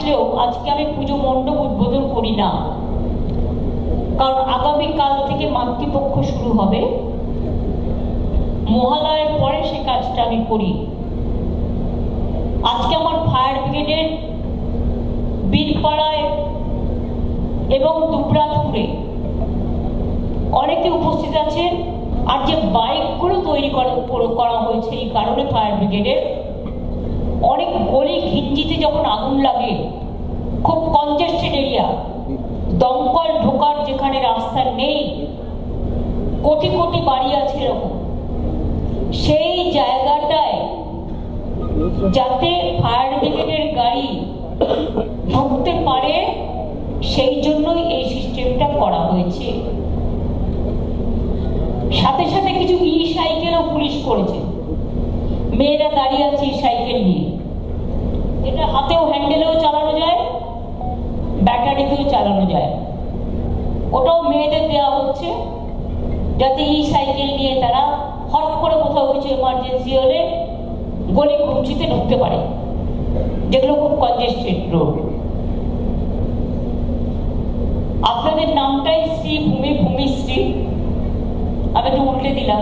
আসলেও আজকে আমি পুজো মণ্ডপ উদ্বোধন করি না, কারণ আগামীকাল থেকে মাতৃপক্ষ শুরু হবে। মহালয়ের পরে সে কাজটা আমি করি। আজকে আমার ফায়ার ব্রিগেডের বীরপাড়ায় এবং দুবরাজপুরে অনেকে উপস্থিত আছেন। আর যে বাইকগুলো তৈরি করা হয়েছে এই কারণে ফায়ার ব্রিগেডের, অনেক গলি ঘিঞ্জিতে যখন আগুন লাগে, খুব কনজেস্টেড এরিয়া, দমকল ঢোকার যেখানে রাস্তা নেই, কোটি কোটি বাড়ি আছে এরকম, সেই জায়গাটায় যাতে ফায়ার ব্রিগেডের গাড়ি ঢুকতে পারে সেই জন্যই এই সিস্টেমটা করা হয়েছে। সাথে সাথে কিছু ই সাইকেলও পুলিশ করেছে, মেয়েরা দাঁড়িয়ে আছে ই সাইকেল নিয়ে, এটা হাতেও হ্যান্ডেলেও চালানো যায়, ব্যাটারিতেও চালানো যায়। ওটাও মেয়েদের দেওয়া হচ্ছে যাতে ই সাইকেল নিয়ে তারা হট করে কোথাও কিছু এমার্জেন্সি হলে গলি ঘুমচিতে ঢুকতে পারে, যেগুলো খুব কনজেস্টেড রোড। আপনাদের নামটাই শ্রী ভূমিশ্রী, আমি একটু উল্টে দিলাম।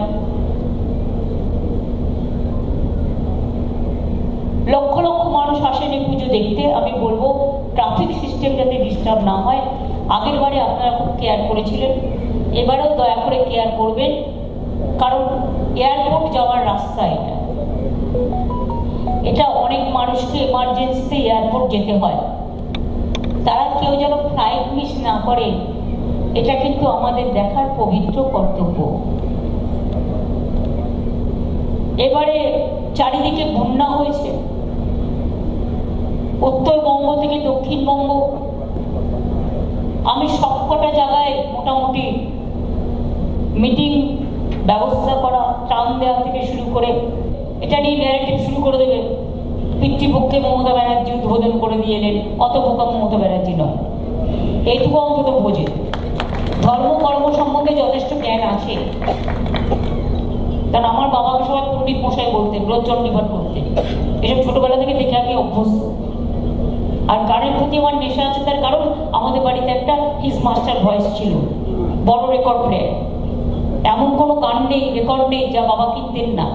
লক্ষ লক্ষ মানুষ আসেন এই পুজো দেখতে। আমি বলবো ট্রাফিক সিস্টেম যাতে ডিস্টার্ব না হয়। আগের বারে আপনারা খুব কেয়ার করেছিলেন, এবারেও দয়া করে কেয়ার করবেন, কারণ এয়ারপোর্ট যাওয়ার রাস্তা এটা অনেক মানুষকে এমার্জেন্সিতে এয়ারপোর্ট যেতে হয়, তারা কেউ যেন ফ্লাইট মিস না করে, এটা কিন্তু আমাদের দেখার পবিত্র কর্তব্য। এবারে চারিদিকে বন্যা হয়েছে, উত্তরবঙ্গ থেকে দক্ষিণবঙ্গ। আমি সবকটা জায়গায় মোটামুটি মিটিং ব্যবস্থা করা, ত্রাণ দেওয়া থেকে শুরু করে, এটা নিয়ে ন্যারেটিভ শুরু করে দেবে পিতৃপক্ষে মমতা ব্যানার্জি উদ্বোধন করে দিয়ে এলেন। অত বোকা মমতা ব্যানার্জি নয়, এইটুকু অন্তত বোঝে, ধর্ম কর্ম সম্বন্ধে যথেষ্ট জ্ঞান আছে। কারণ আমার বাবাকে সবাই পণ্ডিত মশাই বলতেন, রোজ চণ্ডীপাঠ করতেন, এসব ছোটবেলা থেকে দেখে আমি অভ্যস্ত। আর গানের প্রতি আমার নেশা আছে, তার কারণ আমাদের বাড়িতে একটা হিজ মাস্টার ভয়েস ছিল, বড় রেকর্ড প্লেয়ার। এমন কোনো গান নেই, রেকর্ড নেই যা বাবা কিনতেন না,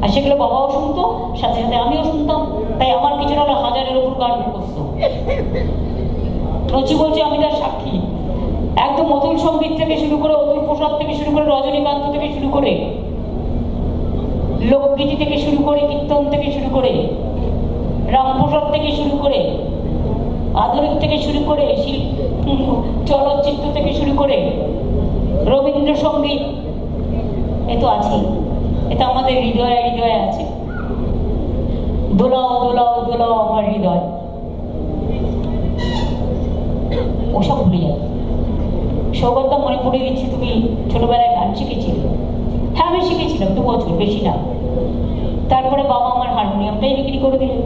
আর সেগুলো বাবাও শুনতো, সাথে সাথে আমিও শুনতাম। তাই আমার পিছনে হলো 1000-এর উপর গান মুখস্থ। রচি বলছে, আমি তার সাক্ষী। একদম অতুল সঙ্গীত থেকে শুরু করে, অতুল প্রসাদ থেকে শুরু করে, রজনীকান্ত থেকে শুরু করে, লোকগীতি থেকে শুরু করে, কীর্তন থেকে শুরু করে, রামপ্রসাদ থেকে শুরু করে, আধুনিক থেকে শুরু করে, চলচ্চিত্র থেকে শুরু করে, রবীন্দ্রসঙ্গীত, এ তো আছেই। এটা আমাদের হৃদয়ে হৃদয়ে আছে। দোলাও দোলাও দোলাও আমার হৃদয়, ওসব ভুলে যাবে। সৌগতদা মনে পড়ে দিচ্ছি, তুমি ছোটবেলায় গান শিখেছিলে? হ্যাঁ, আমি শিখেছিলাম 2 বছর, বেশি না। তারপরে বাবা আমার হারমোনিয়ামটাই বিক্রি করে দিলেন।